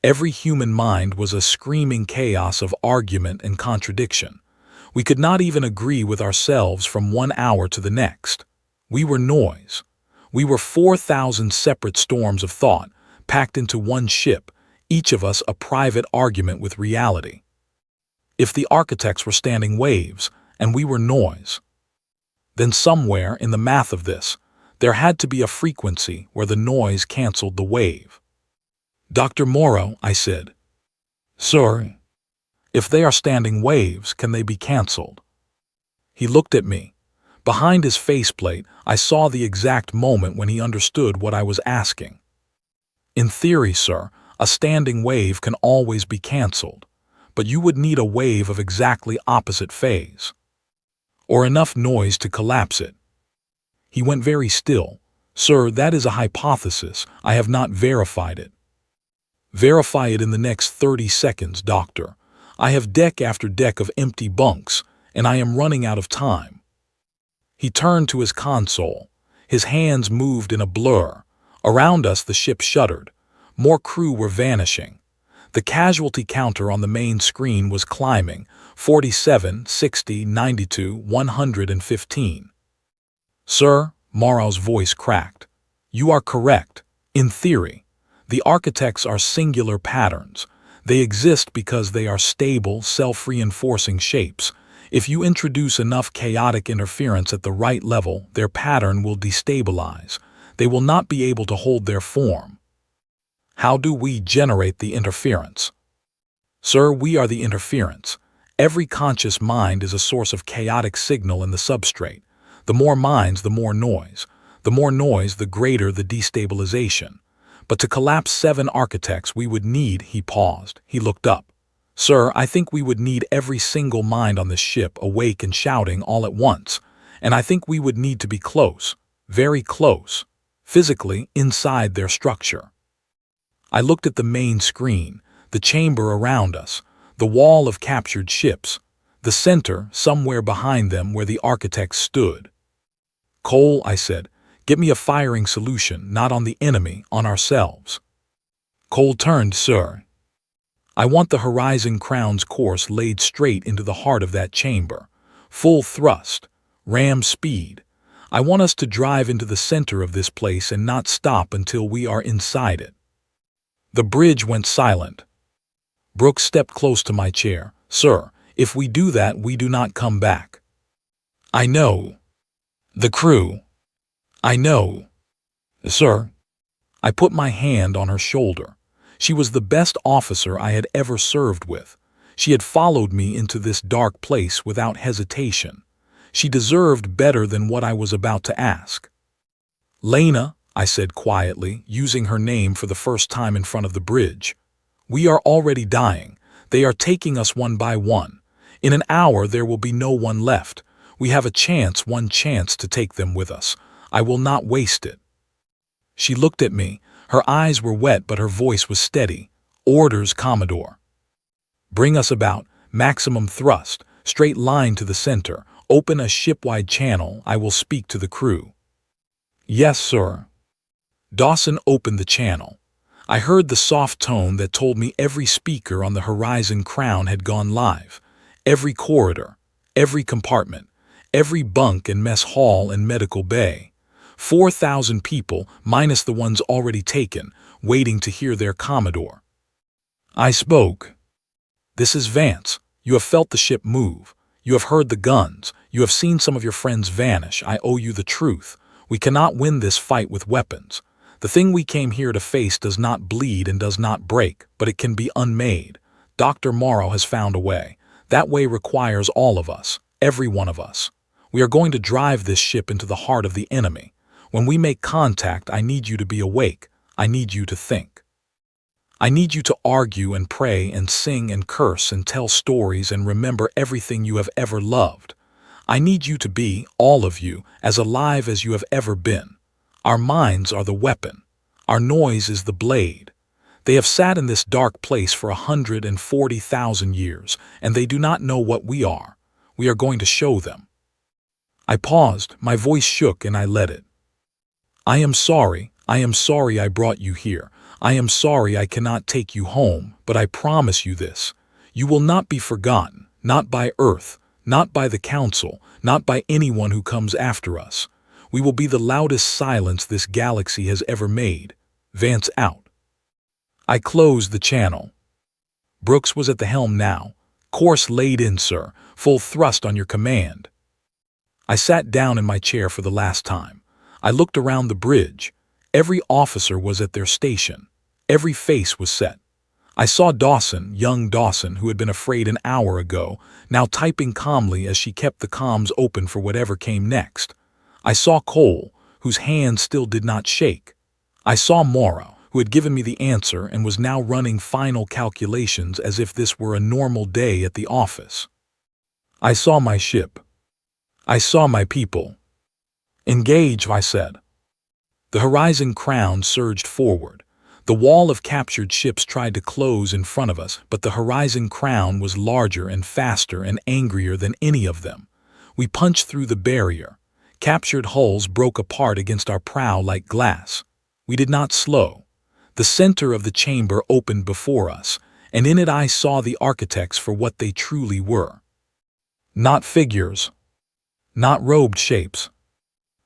Every human mind was a screaming chaos of argument and contradiction. We could not even agree with ourselves from 1 hour to the next. We were noise. We were 4,000 separate storms of thought, packed into one ship, each of us a private argument with reality. If the architects were standing waves, and we were noise, then somewhere in the math of this, there had to be a frequency where the noise canceled the wave. "Dr. Morrow," I said. "Sir, if they are standing waves, can they be canceled?" He looked at me. Behind his faceplate, I saw the exact moment when he understood what I was asking. "In theory, sir, a standing wave can always be canceled, but you would need a wave of exactly opposite phase, or enough noise to collapse it." He went very still. "Sir, that is a hypothesis. I have not verified it." "Verify it in the next 30 seconds, doctor. I have deck after deck of empty bunks, and I am running out of time." He turned to his console. His hands moved in a blur. Around us the ship shuddered. More crew were vanishing. The casualty counter on the main screen was climbing, 47, 60, 92, 115. "Sir," Morrow's voice cracked, "you are correct. In theory, the architects are singular patterns. They exist because they are stable, self-reinforcing shapes. If you introduce enough chaotic interference at the right level, their pattern will destabilize. They will not be able to hold their form." "How do we generate the interference?" "Sir, we are the interference. Every conscious mind is a source of chaotic signal in the substrate. The more minds, the more noise. The more noise, the greater the destabilization. But to collapse 7 architects we would need—" He paused. He looked up. "Sir, I think we would need every single mind on the ship awake and shouting all at once. And I think we would need to be close, very close, physically inside their structure." I looked at the main screen, the chamber around us, the wall of captured ships, the center somewhere behind them where the architects stood. "Cole," I said, "get me a firing solution, not on the enemy, on ourselves." Cole turned. "Sir, I want the Horizon Crown's course laid straight into the heart of that chamber. Full thrust, ram speed. I want us to drive into the center of this place and not stop until we are inside it." The bridge went silent. Brooks stepped close to my chair. "Sir, if we do that, we do not come back." "I know. The crew. I know. Sir." I put my hand on her shoulder. She was the best officer I had ever served with. She had followed me into this dark place without hesitation. She deserved better than what I was about to ask. "Lena," I said quietly, using her name for the first time in front of the bridge, "we are already dying. They are taking us one by one. In an hour there will be no one left. We have a chance, one chance to take them with us. I will not waste it." She looked at me. Her eyes were wet, but her voice was steady. "Orders, Commodore." "Bring us about. Maximum thrust. Straight line to the center. Open a shipwide channel. I will speak to the crew." "Yes, sir." Dawson opened the channel. I heard the soft tone that told me every speaker on the Horizon Crown had gone live. Every corridor, every compartment, every bunk and mess hall and medical bay. 4,000 people, minus the ones already taken, waiting to hear their Commodore. I spoke. "This is Vance. You have felt the ship move. You have heard the guns. You have seen some of your friends vanish. I owe you the truth. We cannot win this fight with weapons. The thing we came here to face does not bleed and does not break, but it can be unmade. Dr. Morrow has found a way. That way requires all of us, every one of us. We are going to drive this ship into the heart of the enemy. When we make contact, I need you to be awake. I need you to think. I need you to argue and pray and sing and curse and tell stories and remember everything you have ever loved. I need you to be, all of you, as alive as you have ever been. Our minds are the weapon. Our noise is the blade. They have sat in this dark place for 140,000 years, and they do not know what we are. We are going to show them." I paused, my voice shook, and I let it. I am sorry I brought you here. I am sorry I cannot take you home, but I promise you this. You will not be forgotten, not by Earth, not by the Council, not by anyone who comes after us. We will be the loudest silence this galaxy has ever made. Vance out." I closed the channel. Brooks was at the helm now. "Course laid in, sir. Full thrust on your command." I sat down in my chair for the last time. I looked around the bridge. Every officer was at their station. Every face was set. I saw Dawson, young Dawson, who had been afraid an hour ago, now typing calmly as she kept the comms open for whatever came next. I saw Cole, whose hand still did not shake. I saw Morrow, who had given me the answer and was now running final calculations as if this were a normal day at the office. I saw my ship. I saw my people. "Engage," I said. The Horizon Crown surged forward. The wall of captured ships tried to close in front of us, but the Horizon Crown was larger and faster and angrier than any of them. We punched through the barrier. Captured hulls broke apart against our prow like glass. We did not slow. The center of the chamber opened before us, and in it I saw the architects for what they truly were. Not figures. Not robed shapes.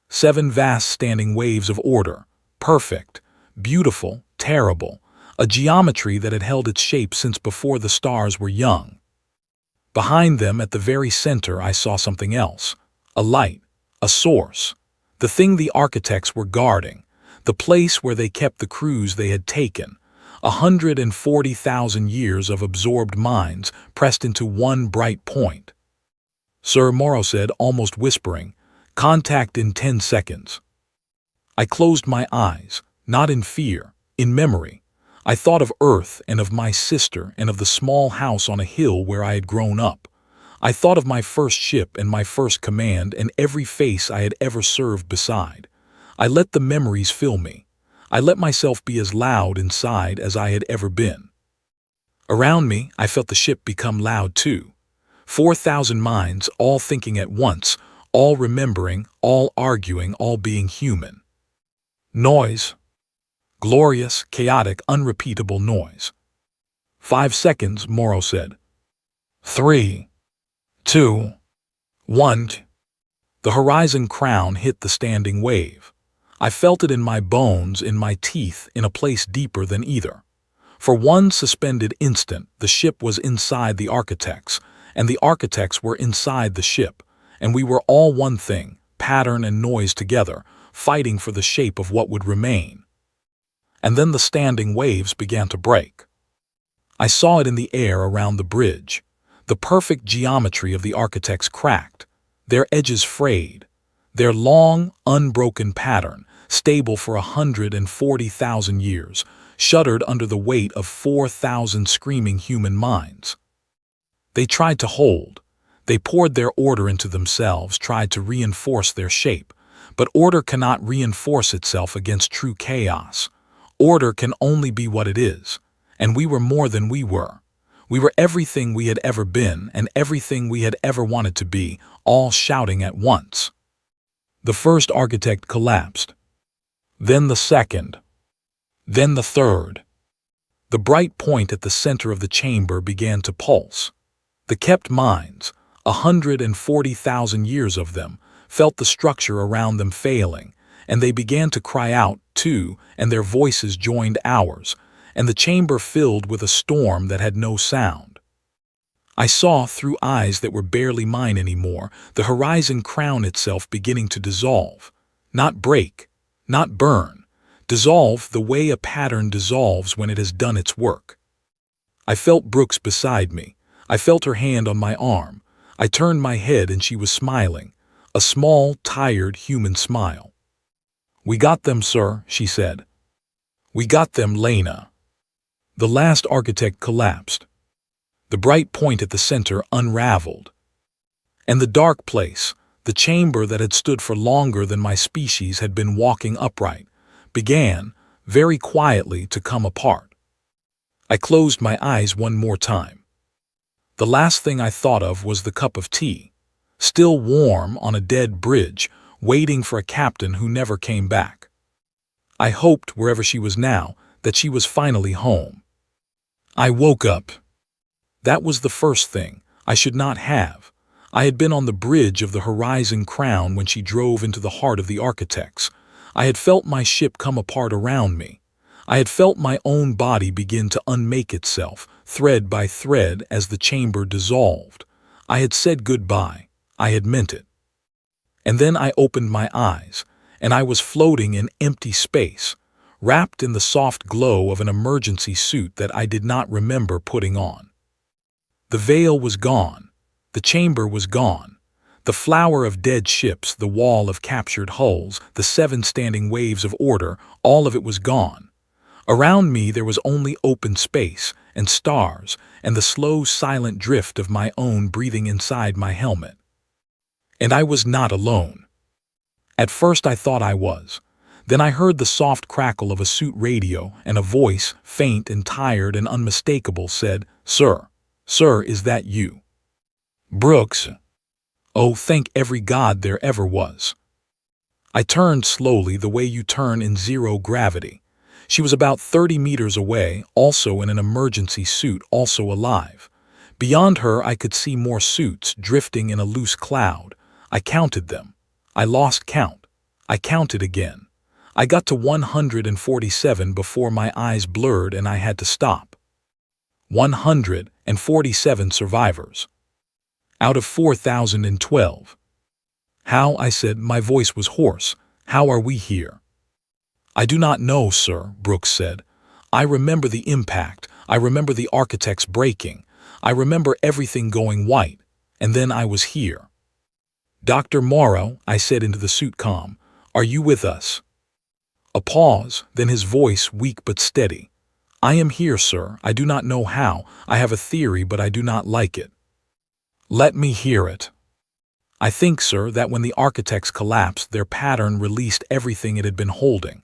7 vast standing waves of order, perfect, beautiful, terrible, a geometry that had held its shape since before the stars were young. Behind them, at the very center, I saw something else, a light, a source, the thing the architects were guarding, the place where they kept the crews they had taken, 140,000 years of absorbed minds pressed into one bright point. "Sir," Morrow said, almost whispering, "contact in 10 seconds." I closed my eyes, not in fear, in memory. I thought of Earth and of my sister and of the small house on a hill where I had grown up. I thought of my first ship and my first command and every face I had ever served beside. I let the memories fill me. I let myself be as loud inside as I had ever been. Around me, I felt the ship become loud too. 4,000 minds, all thinking at once, all remembering, all arguing, all being human. Noise. Glorious, chaotic, unrepeatable noise. 5 seconds, Morrow said. 3, 2, 1. The Horizon Crown hit the standing wave. I felt it in my bones, in my teeth, in a place deeper than either. For one suspended instant, the ship was inside the architects, and the architects were inside the ship, and we were all one thing, pattern and noise together, fighting for the shape of what would remain. And then the standing waves began to break. I saw it in the air around the bridge. The perfect geometry of the architects cracked, their edges frayed, their long, unbroken pattern, stable for 140,000 years, shuddered under the weight of 4,000 screaming human minds. They tried to hold. They poured their order into themselves, tried to reinforce their shape. But order cannot reinforce itself against true chaos. Order can only be what it is. And we were more than we were. We were everything we had ever been and everything we had ever wanted to be, all shouting at once. The first architect collapsed. Then the second. Then the third. The bright point at the center of the chamber began to pulse. The kept minds, 140,000 years of them, felt the structure around them failing, and they began to cry out, too, and their voices joined ours, and the chamber filled with a storm that had no sound. I saw, through eyes that were barely mine anymore, the Horizon Crown itself beginning to dissolve. Not break, not burn. Dissolve the way a pattern dissolves when it has done its work. I felt Brooks beside me. I felt her hand on my arm. I turned my head and she was smiling, a small, tired human smile. "We got them, sir," she said. "We got them, Lena." The last architect collapsed. The bright point at the center unraveled. And the dark place, the chamber that had stood for longer than my species had been walking upright, began, very quietly, to come apart. I closed my eyes one more time. The last thing I thought of was the cup of tea, still warm on a dead bridge, waiting for a captain who never came back. I hoped, wherever she was now, that she was finally home. I woke up. That was the first thing. I should not have. I had been on the bridge of the Horizon Crown when she drove into the heart of the Architects. I had felt my ship come apart around me. I had felt my own body begin to unmake itself, thread by thread, as the chamber dissolved. I had said goodbye. I had meant it. And then I opened my eyes, and I was floating in empty space, wrapped in the soft glow of an emergency suit that I did not remember putting on. The veil was gone. The chamber was gone. The flower of dead ships, the wall of captured hulls, the 7 standing waves of order, all of it was gone. Around me there was only open space and stars and the slow, silent drift of my own breathing inside my helmet. And I was not alone. At first I thought I was. Then I heard the soft crackle of a suit radio, and a voice, faint and tired and unmistakable, said, "Sir, sir, is that you?" "Brooks." Oh, thank every God there ever was. I turned slowly, the way you turn in zero gravity. She was about 30 meters away, also in an emergency suit, also alive. Beyond her I could see more suits drifting in a loose cloud. I counted them. I lost count. I counted again. I got to 147 before my eyes blurred and I had to stop. 147 survivors. Out of 4,012. How, I said, my voice was hoarse. How are we here? I do not know, sir, Brooks said. I remember the impact. I remember the Architects breaking. I remember everything going white. And then I was here. Dr. Morrow, I said into the suit comm, are you with us? A pause, then his voice weak but steady. I am here, sir. I do not know how. I have a theory, but I do not like it. Let me hear it. I think, sir, that when the Architects collapsed, their pattern released everything it had been holding.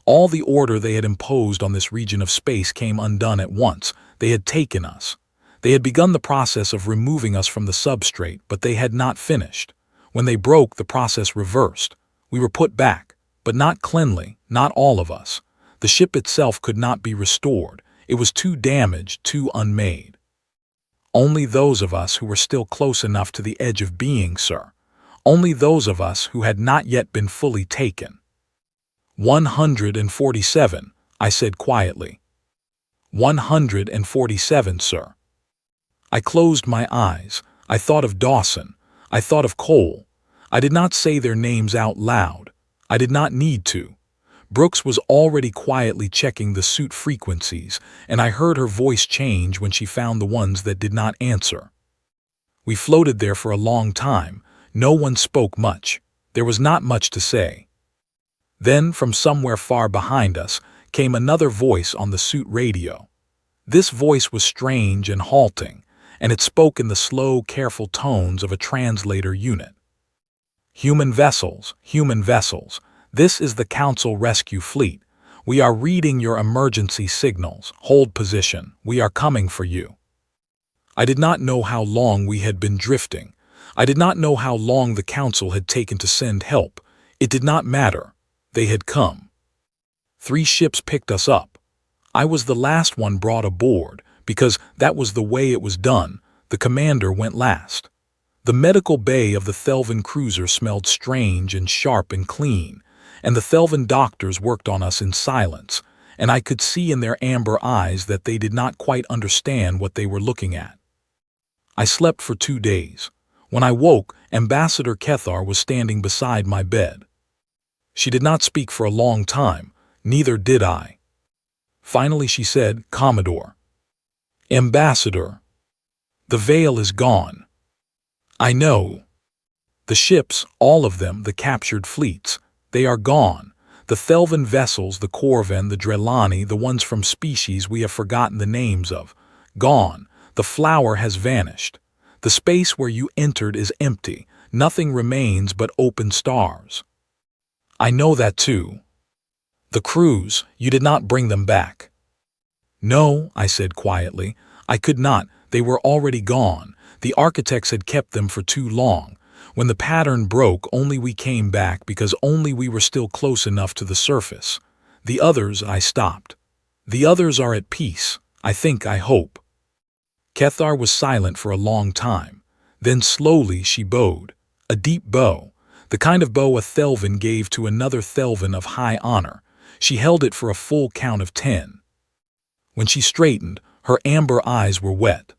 All the order they had imposed on this region of space came undone at once. They had taken us. They had begun the process of removing us from the substrate, but they had not finished. When they broke, the process reversed. We were put back, but not cleanly, not all of us. The ship itself could not be restored. It was too damaged, too unmade. Only those of us who were still close enough to the edge of being, sir. Only those of us who had not yet been fully taken. 147, I said quietly. 147, sir. I closed my eyes. I thought of Dawson. I thought of Cole. I did not say their names out loud. I did not need to. Brooks was already quietly checking the suit frequencies, and I heard her voice change when she found the ones that did not answer. We floated there for a long time. No one spoke much. There was not much to say. Then, from somewhere far behind us, came another voice on the suit radio. This voice was strange and halting, and it spoke in the slow, careful tones of a translator unit. Human vessels, this is the Council Rescue Fleet. We are reading your emergency signals. Hold position. We are coming for you. I did not know how long we had been drifting. I did not know how long the Council had taken to send help. It did not matter. They had come. 3 ships picked us up. I was the last one brought aboard, because that was the way it was done. The commander went last. The medical bay of the Thelvan cruiser smelled strange and sharp and clean, and the Thelvan doctors worked on us in silence, and I could see in their amber eyes that they did not quite understand what they were looking at. I slept for 2 days. When I woke, Ambassador Kethar was standing beside my bed. She did not speak for a long time, neither did I. Finally she said, Commodore. Ambassador. The veil is gone. I know. The ships, all of them, the captured fleets, they are gone. The Thelvan vessels, the Corvan, the Drelani, the ones from species we have forgotten the names of. Gone. The flower has vanished. The space where you entered is empty. Nothing remains but open stars. I know that too. The crews, you did not bring them back. No, I said quietly. I could not. They were already gone. The architects had kept them for too long. When the pattern broke, only we came back because only we were still close enough to the surface. The others, I stopped. The others are at peace. I hope. Kethar was silent for a long time. Then slowly she bowed. A deep bow. The kind of bow a Thelvan gave to another Thelvan of high honor. She held it for a full count of 10. When she straightened, her amber eyes were wet.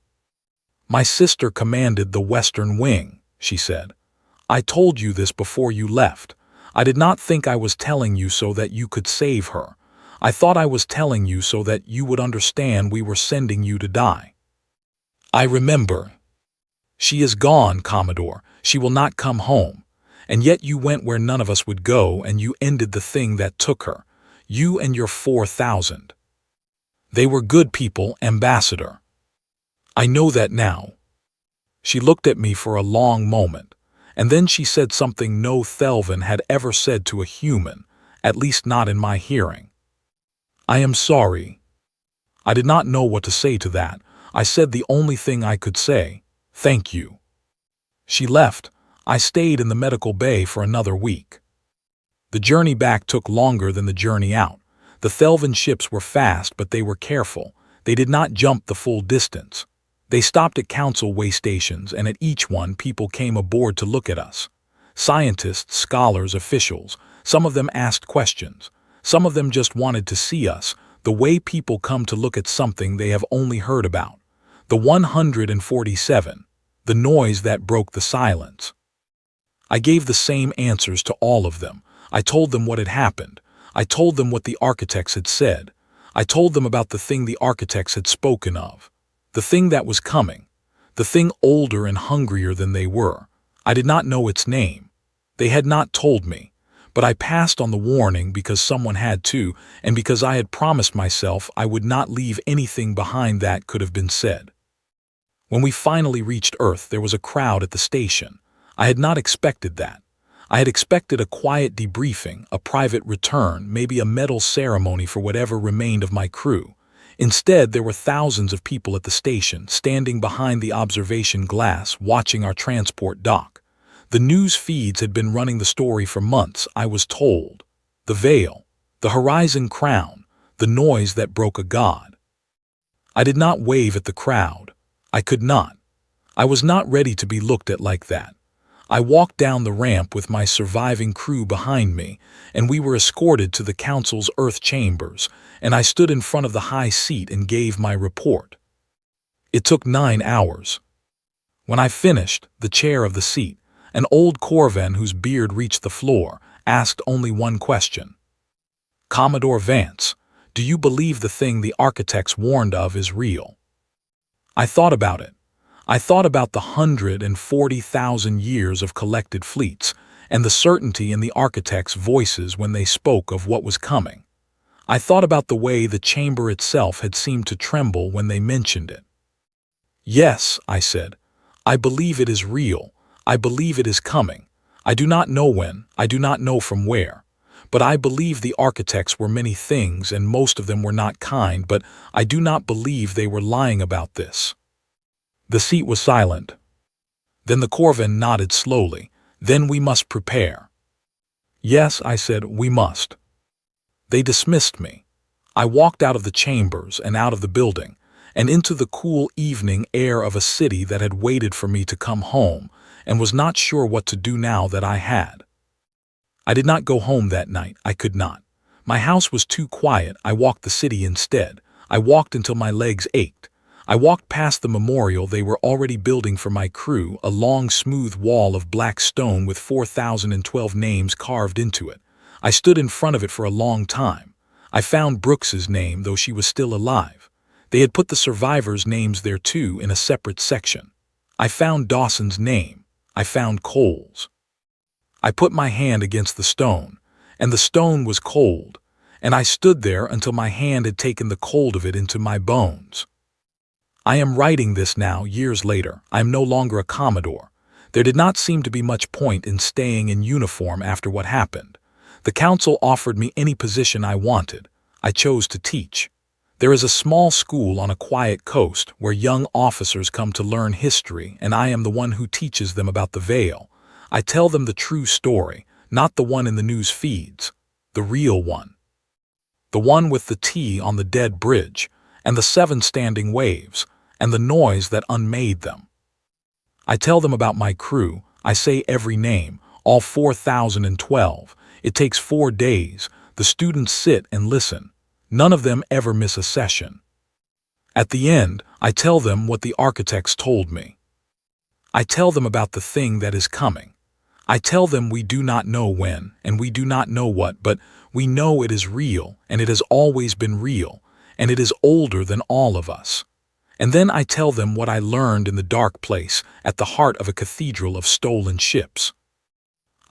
My sister commanded the Western Wing, she said. I told you this before you left. I did not think I was telling you so that you could save her. I thought I was telling you so that you would understand we were sending you to die. I remember. She is gone, Commodore. She will not come home. And yet you went where none of us would go, and you ended the thing that took her. You and your 4,000. They were good people, Ambassador. I know that now. She looked at me for a long moment, and then she said something no Thelvan had ever said to a human, at least not in my hearing. I am sorry. I did not know what to say to that. I said the only thing I could say, thank you. She left. I stayed in the medical bay for another week. The journey back took longer than the journey out. The Thelvan ships were fast, but they were careful. They did not jump the full distance. They stopped at council way stations, and at each one people came aboard to look at us. Scientists, scholars, officials. Some of them asked questions. Some of them just wanted to see us, the way people come to look at something they have only heard about. The 147. The noise that broke the silence. I gave the same answers to all of them. I told them what had happened. I told them what the architects had said. I told them about the thing the architects had spoken of. The thing that was coming. The thing older and hungrier than they were. I did not know its name. They had not told me. But I passed on the warning because someone had to, and because I had promised myself I would not leave anything behind that could have been said. When we finally reached Earth, there was a crowd at the station. I had not expected that. I had expected a quiet debriefing, a private return, maybe a medal ceremony for whatever remained of my crew. Instead, there were thousands of people at the station, standing behind the observation glass, watching our transport dock. The news feeds had been running the story for months, I was told. The veil, the horizon crown, the noise that broke a god. I did not wave at the crowd. I could not. I was not ready to be looked at like that. I walked down the ramp with my surviving crew behind me, and we were escorted to the council's Earth chambers, and I stood in front of the high seat and gave my report. It took 9 hours. When I finished, the chair of the seat, an old Corvan whose beard reached the floor, asked only one question. Commodore Vance, do you believe the thing the architects warned of is real? I thought about it. I thought about the 140,000 years of collected fleets, and the certainty in the architects' voices when they spoke of what was coming. I thought about the way the chamber itself had seemed to tremble when they mentioned it. Yes, I said, I believe it is real. I believe it is coming. I do not know when, I do not know from where. But I believe the architects were many things, and most of them were not kind, but I do not believe they were lying about this. The seat was silent. Then the Corvan nodded slowly. Then we must prepare. Yes, I said, we must. They dismissed me. I walked out of the chambers and out of the building, and into the cool evening air of a city that had waited for me to come home, and was not sure what to do now that I had. I did not go home that night. I could not. My house was too quiet. I walked the city instead. I walked until my legs ached. I walked past the memorial they were already building for my crew, a long, smooth wall of black stone with 4,012 names carved into it. I stood in front of it for a long time. I found Brooks's name, though she was still alive. They had put the survivors' names there too in a separate section. I found Dawson's name. I found Cole's. I put my hand against the stone, and the stone was cold, and I stood there until my hand had taken the cold of it into my bones. I am writing this now, years later. I am no longer a Commodore. There did not seem to be much point in staying in uniform after what happened. The council offered me any position I wanted. I chose to teach. There is a small school on a quiet coast where young officers come to learn history, and I am the one who teaches them about the Veil. I tell them the true story, not the one in the news feeds, the real one. The one with the T on the dead bridge, and the 7 standing waves, and the noise that unmade them. I tell them about my crew. I say every name, all 4,012. It takes 4 days. The students sit and listen. None of them ever miss a session. At the end, I tell them what the architects told me. I tell them about the thing that is coming. I tell them we do not know when, and we do not know what, but we know it is real, and it has always been real, and it is older than all of us. And then I tell them what I learned in the dark place at the heart of a cathedral of stolen ships.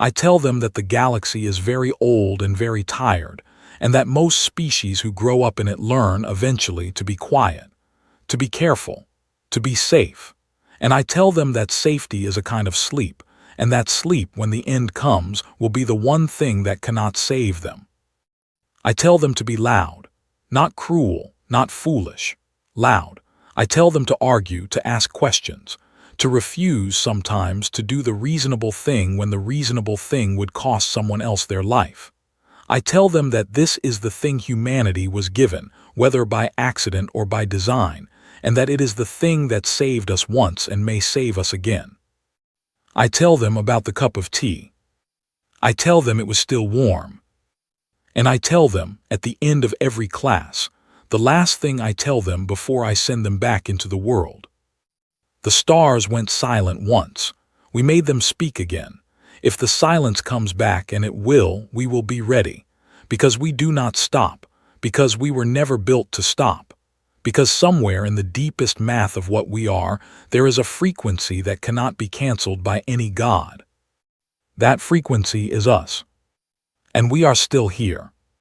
I tell them that the galaxy is very old and very tired, and that most species who grow up in it learn eventually to be quiet, to be careful, to be safe. And I tell them that safety is a kind of sleep, and that sleep, when the end comes, will be the one thing that cannot save them. I tell them to be loud, not cruel, not foolish, loud. I tell them to argue, to ask questions, to refuse sometimes to do the reasonable thing when the reasonable thing would cost someone else their life. I tell them that this is the thing humanity was given, whether by accident or by design, and that it is the thing that saved us once and may save us again. I tell them about the cup of tea. I tell them it was still warm. And I tell them, at the end of every class, the last thing I tell them before I send them back into the world. The stars went silent once. We made them speak again. If the silence comes back, and it will, we will be ready. Because we do not stop. Because we were never built to stop. Because somewhere in the deepest math of what we are, there is a frequency that cannot be canceled by any god. That frequency is us. And we are still here.